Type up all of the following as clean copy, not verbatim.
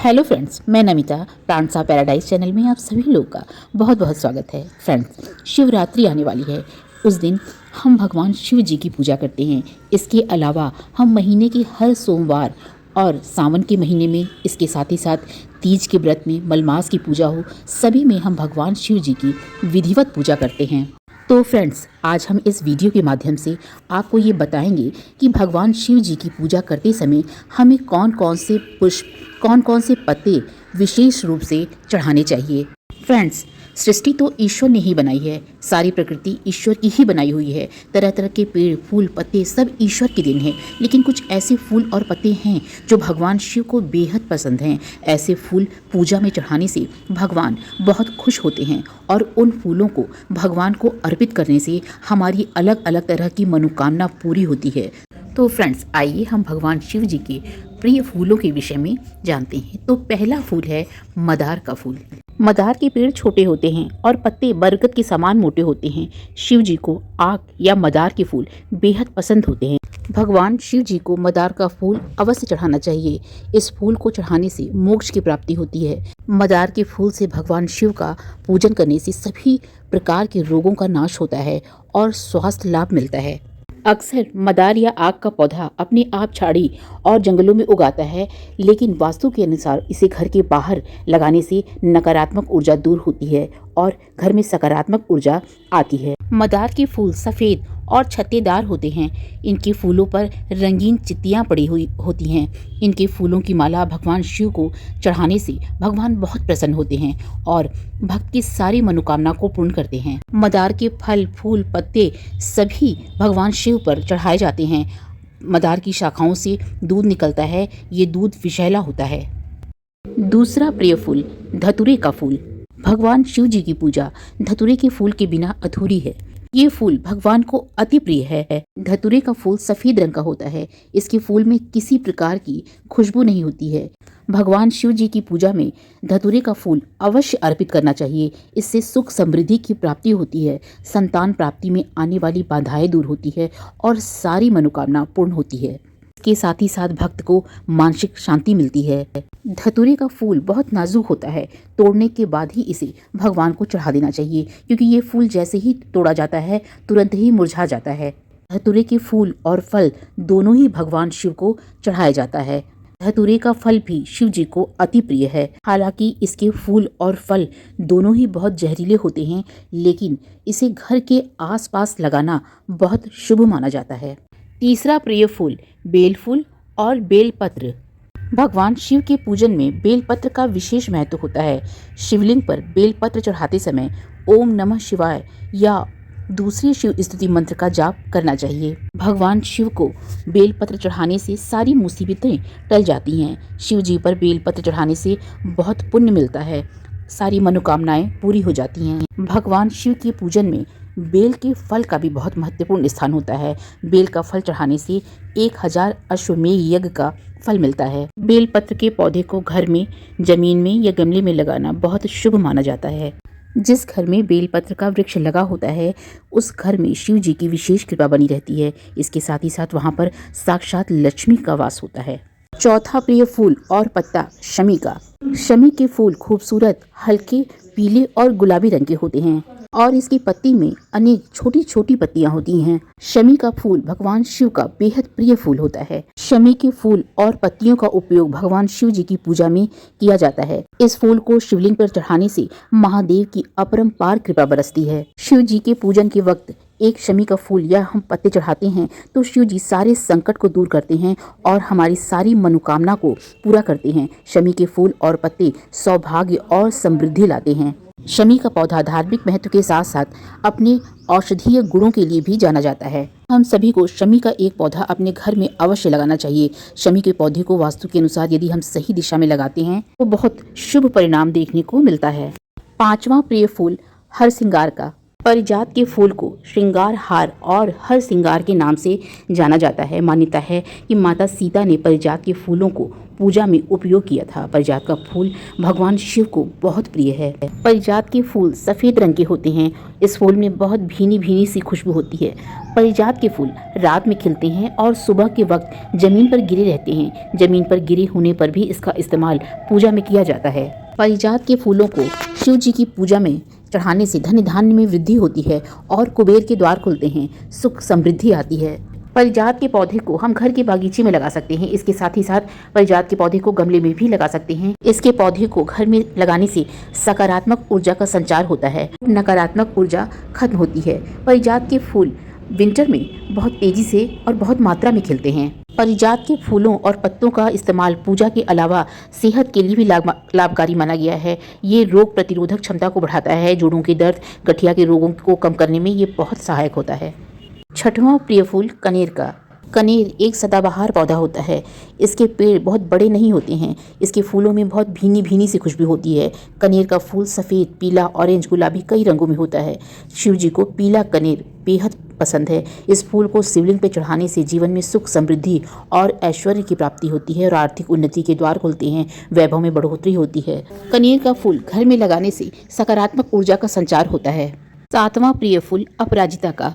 Hello friends, मैं Namita plants of paradise channel में आप सभी लोग का बहुत बहुत स्वागत है। फ्रेंड्स, शिवरात्रि आने वाली है। उस दिन हम भगवान शिव जी की पूजा करते हैं। इसके अलावा हम महीने के हर सोमवार और सावन के महीने में, इसके साथ ही साथ तीज के व्रत में, मलमास की पूजा हो, सभी में हम भगवान शिव जी की विधिवत पूजा करते हैं। तो फ्रेंड्स, आज हम इस वीडियो के माध्यम से आपको ये बताएंगे कि भगवान शिव जी की पूजा करते समय हमें कौन कौन से पुष्प, कौन कौन से पत्ते विशेष रूप से चढ़ाने चाहिए। फ्रेंड्स, सृष्टि तो ईश्वर ने ही बनाई है, सारी प्रकृति ईश्वर की ही बनाई हुई है। तरह तरह के पेड़, फूल, पत्ते सब ईश्वर के देन हैं। लेकिन कुछ ऐसे फूल और पत्ते हैं जो भगवान शिव को बेहद पसंद हैं। ऐसे फूल पूजा में चढ़ाने से भगवान बहुत खुश होते हैं और उन फूलों को भगवान को अर्पित करने से हमारी अलग अलग तरह की मनोकामना पूरी होती है। तो फ्रेंड्स, आइए हम भगवान शिव जी के प्रिय फूलों के विषय में जानते हैं। तो पहला फूल है मदार का फूल। मदार के पेड़ छोटे होते हैं और पत्ते बरगद के समान मोटे होते हैं। शिव जी को आक या मदार के फूल बेहद पसंद होते हैं। भगवान शिव जी को मदार का फूल अवश्य चढ़ाना चाहिए। इस फूल को चढ़ाने से मोक्ष की प्राप्ति होती है। मदार के फूल से भगवान शिव का पूजन करने से सभी प्रकार के रोगों का नाश होता है और स्वास्थ्य लाभ मिलता है। अक्सर मदार या आक का पौधा अपने आप झाड़ी और जंगलों में उगाता है, लेकिन वास्तु के अनुसार इसे घर के बाहर लगाने से नकारात्मक ऊर्जा दूर होती है और घर में सकारात्मक ऊर्जा आती है। मदार के फूल सफ़ेद और छत्तेदार होते हैं। इनके फूलों पर रंगीन चित्तियाँ पड़ी हुई होती हैं। इनके फूलों की माला भगवान शिव को चढ़ाने से भगवान बहुत प्रसन्न होते हैं और भक्त की सारी मनोकामना को पूर्ण करते हैं। मदार के फल, फूल, पत्ते सभी भगवान शिव पर चढ़ाए जाते हैं। मदार की शाखाओं से दूध निकलता है। ये दूध विषैला होता है। दूसरा प्रिय फूल धतूरे का फूल। भगवान शिव जी की पूजा धतूरे के फूल के बिना अधूरी है। ये फूल भगवान को अति प्रिय है। धतूरे का फूल सफेद रंग का होता है। इसके फूल में किसी प्रकार की खुशबू नहीं होती है। भगवान शिव जी की पूजा में धतूरे का फूल अवश्य अर्पित करना चाहिए। इससे सुख समृद्धि की प्राप्ति होती है, संतान प्राप्ति में आने वाली बाधाएं दूर होती है और सारी मनोकामना पूर्ण होती है। के साथ ही साथ भक्त को मानसिक शांति मिलती है। धतूरे का फूल बहुत नाजुक होता है। तोड़ने के बाद ही इसे भगवान को चढ़ा देना चाहिए, क्योंकि ये फूल जैसे ही तोड़ा जाता है तुरंत ही मुरझा जाता है। धतूरे के फूल और फल दोनों ही भगवान शिव को चढ़ाया जाता है। धतूरे का फल भी शिव जी को अति प्रिय है। हालांकि इसके फूल और फल दोनों ही बहुत जहरीले होते हैं, लेकिन इसे घर के आसपास लगाना बहुत शुभ माना जाता है। तीसरा प्रिय फूल बेल फूल और बेलपत्र। भगवान शिव के पूजन में बेलपत्र का विशेष महत्व होता है। शिवलिंग पर बेलपत्र चढ़ाते समय ओम नमः शिवाय या दूसरे शिव स्तुति मंत्र का जाप करना चाहिए। भगवान शिव को बेलपत्र चढ़ाने से सारी मुसीबतें टल जाती हैं। शिव जी पर बेलपत्र चढ़ाने से बहुत पुण्य मिलता है, सारी मनोकामनाएं पूरी हो जाती हैं। भगवान शिव के पूजन में बेल के फल का भी बहुत महत्वपूर्ण स्थान होता है। बेल का फल चढ़ाने से 1000 अश्वमेध यज्ञ का फल मिलता है। बेल पत्र के पौधे को घर में, जमीन में या गमले में लगाना बहुत शुभ माना जाता है। जिस घर में बेल पत्र का वृक्ष लगा होता है, उस घर में शिव जी की विशेष कृपा बनी रहती है। इसके साथ ही साथ वहाँ पर साक्षात लक्ष्मी का वास होता है। चौथा प्रिय फूल और पत्ता शमी का। शमी के फूल खूबसूरत हल्के पीले और गुलाबी रंग के होते हैं और इसकी पत्ती में अनेक छोटी छोटी पत्तियां होती हैं। शमी का फूल भगवान शिव का बेहद प्रिय फूल होता है। शमी के फूल और पत्तियों का उपयोग भगवान शिव जी की पूजा में किया जाता है। इस फूल को शिवलिंग पर चढ़ाने से महादेव की अपरंपार कृपा बरसती है। शिव जी के पूजन के वक्त एक शमी का फूल या हम पत्ते चढ़ाते हैं तो शिव जी सारे संकट को दूर करते हैं और हमारी सारी मनोकामना को पूरा करते हैं। शमी के फूल और पत्ते सौभाग्य और समृद्धि लाते हैं। शमी का पौधा धार्मिक महत्व के साथ साथ अपने औषधीय गुणों के लिए भी जाना जाता है। हम सभी को शमी का एक पौधा अपने घर में अवश्य लगाना चाहिए। शमी के पौधे को वास्तु के अनुसार यदि हम सही दिशा में लगाते हैं तो बहुत शुभ परिणाम देखने को मिलता है। पांचवा प्रिय फूल हरसिंगार का। पारिजात के फूल को श्रृंगार हार और हर श्रृंगार के नाम से जाना जाता है। मान्यता है कि माता सीता ने पारिजात के फूलों को पूजा में उपयोग किया था। पारिजात का फूल भगवान शिव को बहुत प्रिय है। पारिजात के फूल सफ़ेद रंग के होते हैं। इस फूल में बहुत भीनी भीनी सी खुशबू होती है। पारिजात के फूल रात में खिलते हैं और सुबह के वक्त जमीन पर गिरे रहते हैं। जमीन पर गिरे होने पर भी इसका इस्तेमाल पूजा में किया जाता है। पारिजात के फूलों को शिव जी की पूजा में चढ़ाने से धन धान्य में वृद्धि होती है और कुबेर के द्वार खुलते हैं, सुख समृद्धि आती है। पारिजात के पौधे को हम घर के बागीचे में लगा सकते हैं। इसके साथ ही साथ पारिजात के पौधे को गमले में भी लगा सकते हैं। इसके पौधे को घर में लगाने से सकारात्मक ऊर्जा का संचार होता है, नकारात्मक ऊर्जा खत्म होती है। पारिजात के फूल विंटर में बहुत तेजी से और बहुत मात्रा में खिलते हैं। पारिजात के फूलों और पत्तों का इस्तेमाल पूजा के अलावा सेहत के लिए भी लाभकारी माना गया है। ये रोग प्रतिरोधक क्षमता को बढ़ाता है। जोड़ों के दर्द, गठिया के रोगों को कम करने में ये बहुत सहायक होता है। छठवां प्रिय फूल कनेर का। कनेर एक सदाबहार पौधा होता है। इसके पेड़ बहुत बड़े नहीं होते हैं। इसके फूलों में बहुत भीनी भीनी सी खुशबू होती है। कनेर का फूल सफ़ेद, पीला, ऑरेंज, गुलाबी कई रंगों में होता है। शिव जी को पीला कनेर बेहद पसंद है। इस फूल को शिवलिंग पर चढ़ाने से जीवन में सुख समृद्धि और ऐश्वर्य की प्राप्ति होती है और आर्थिक उन्नति के द्वार खुलते हैं, वैभव में बढ़ोतरी होती है। कनेर का फूल घर में लगाने से सकारात्मक ऊर्जा का संचार होता है। सातवां प्रिय फूल अपराजिता का।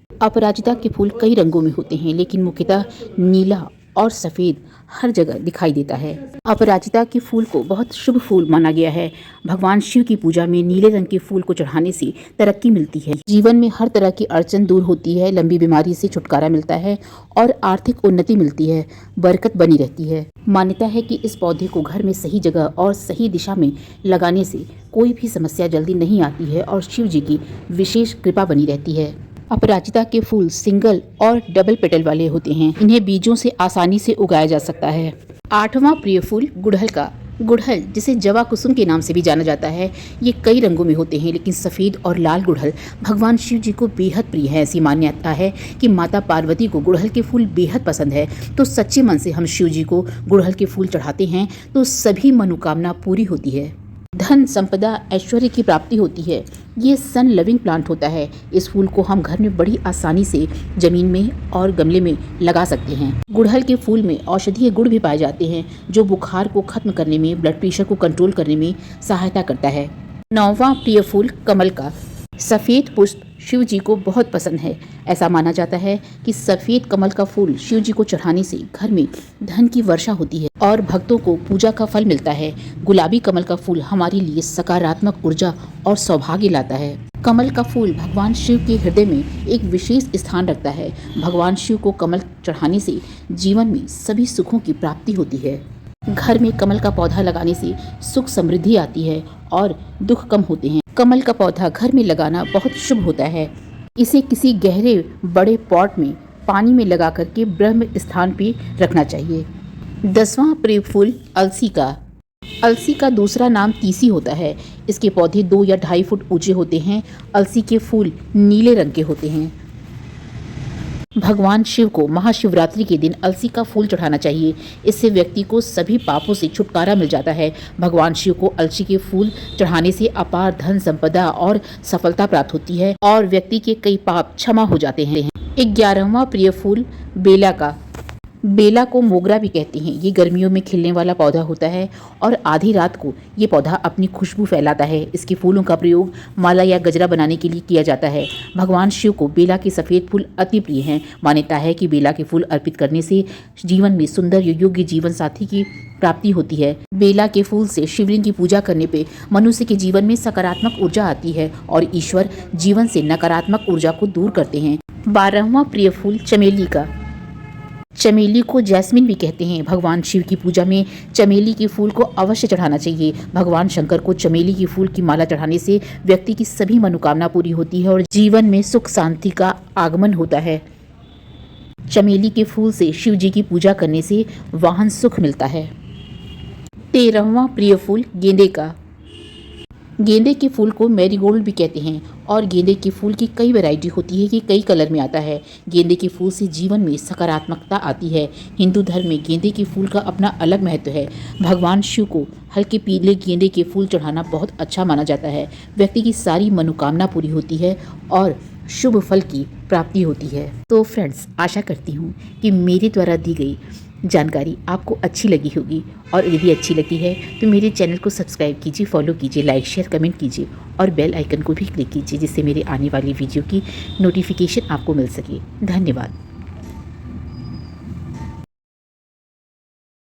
अपराजिता के फूल कई रंगों में होते हैं, लेकिन मुख्यतः नीला और सफ़ेद हर जगह दिखाई देता है। अपराजिता के फूल को बहुत शुभ फूल माना गया है। भगवान शिव की पूजा में नीले रंग के फूल को चढ़ाने से तरक्की मिलती है, जीवन में हर तरह की अड़चन दूर होती है, लंबी बीमारी से छुटकारा मिलता है और आर्थिक उन्नति मिलती है, बरकत बनी रहती है। मान्यता है कि इस पौधे को घर में सही जगह और सही दिशा में लगाने से कोई भी समस्या जल्दी नहीं आती है और शिव जी की विशेष कृपा बनी रहती है। अपराजिता के फूल सिंगल और डबल पेटल वाले होते हैं। इन्हें बीजों से आसानी से उगाया जा सकता है। आठवां प्रिय फूल गुड़हल का। गुड़हल, जिसे जवा कुसुम के नाम से भी जाना जाता है, ये कई रंगों में होते हैं, लेकिन सफ़ेद और लाल गुड़हल भगवान शिव जी को बेहद प्रिय है। ऐसी मान्यता है कि माता पार्वती को गुड़हल के फूल बेहद पसंद है। तो सच्चे मन से हम शिव जी को गुड़हल के फूल चढ़ाते हैं तो सभी मनोकामना पूरी होती है, धन संपदा ऐश्वर्य की प्राप्ति होती है। ये सन लविंग प्लांट होता है। इस फूल को हम घर में बड़ी आसानी से जमीन में और गमले में लगा सकते हैं। गुड़हल के फूल में औषधीय गुण भी पाए जाते हैं, जो बुखार को खत्म करने में, ब्लड प्रेशर को कंट्रोल करने में सहायता करता है। नौवां प्रिय फूल कमल का। सफ़ेद पुष्प शिव जी को बहुत पसंद है। ऐसा माना जाता है कि सफ़ेद कमल का फूल शिव जी को चढ़ाने से घर में धन की वर्षा होती है और भक्तों को पूजा का फल मिलता है। गुलाबी कमल का फूल हमारे लिए सकारात्मक ऊर्जा और सौभाग्य लाता है। कमल का फूल भगवान शिव के हृदय में एक विशेष स्थान रखता है। भगवान शिव को कमल चढ़ाने से जीवन में सभी सुखों की प्राप्ति होती है। घर में कमल का पौधा लगाने से सुख समृद्धि आती है और दुख कम होते हैं। कमल का पौधा घर में लगाना बहुत शुभ होता है। इसे किसी गहरे बड़े पॉट में पानी में लगा करके ब्रह्म स्थान पे रखना चाहिए। 10वां प्रिय फूल अलसी का। अलसी का दूसरा नाम तीसी होता है। इसके पौधे 2 या 2.5 फुट ऊंचे होते हैं। अलसी के फूल नीले रंग के होते हैं। भगवान शिव को महाशिवरात्रि के दिन अलसी का फूल चढ़ाना चाहिए। इससे व्यक्ति को सभी पापों से छुटकारा मिल जाता है। भगवान शिव को अलसी के फूल चढ़ाने से अपार धन संपदा और सफलता प्राप्त होती है और व्यक्ति के कई पाप क्षमा हो जाते हैं। 11वां प्रिय फूल बेला का। बेला को मोगरा भी कहते हैं। ये गर्मियों में खिलने वाला पौधा होता है और आधी रात को ये पौधा अपनी खुशबू फैलाता है। इसके फूलों का प्रयोग माला या गजरा बनाने के लिए किया जाता है। भगवान शिव को बेला के सफ़ेद फूल अति प्रिय हैं। मान्यता है कि बेला के फूल अर्पित करने से जीवन में सुंदर योग्य जीवन साथी की प्राप्ति होती है। बेला के फूल से शिवलिंग की पूजा करने पे मनुष्य के जीवन में सकारात्मक ऊर्जा आती है और ईश्वर जीवन से नकारात्मक ऊर्जा को दूर करते हैं। 12वां प्रिय फूल चमेली का। चमेली को जैस्मिन भी कहते हैं। भगवान शिव की पूजा में चमेली के फूल को अवश्य चढ़ाना चाहिए। भगवान शंकर को चमेली के फूल की माला चढ़ाने से व्यक्ति की सभी मनोकामना पूरी होती है और जीवन में सुख शांति का आगमन होता है। चमेली के फूल से शिव जी की पूजा करने से वाहन सुख मिलता है। 13वां प्रिय फूल गेंदे का। गेंदे के फूल को मैरीगोल्ड भी कहते हैं और गेंदे के फूल की कई वैरायटी होती है कि कई कलर में आता है। गेंदे के फूल से जीवन में सकारात्मकता आती है। हिंदू धर्म में गेंदे के फूल का अपना अलग महत्व है। भगवान शिव को हल्के पीले गेंदे के फूल चढ़ाना बहुत अच्छा माना जाता है। व्यक्ति की सारी मनोकामना पूरी होती है और शुभ फल की प्राप्ति होती है। तो फ्रेंड्स, आशा करती हूँ कि मेरे द्वारा दी गई जानकारी आपको अच्छी लगी होगी, और यदि अच्छी लगी है तो मेरे चैनल को सब्सक्राइब कीजिए, फॉलो कीजिए, लाइक शेयर कमेंट कीजिए और बेल आइकन को भी क्लिक कीजिए, जिससे मेरे आने वाली वीडियो की नोटिफिकेशन आपको मिल सके। धन्यवाद।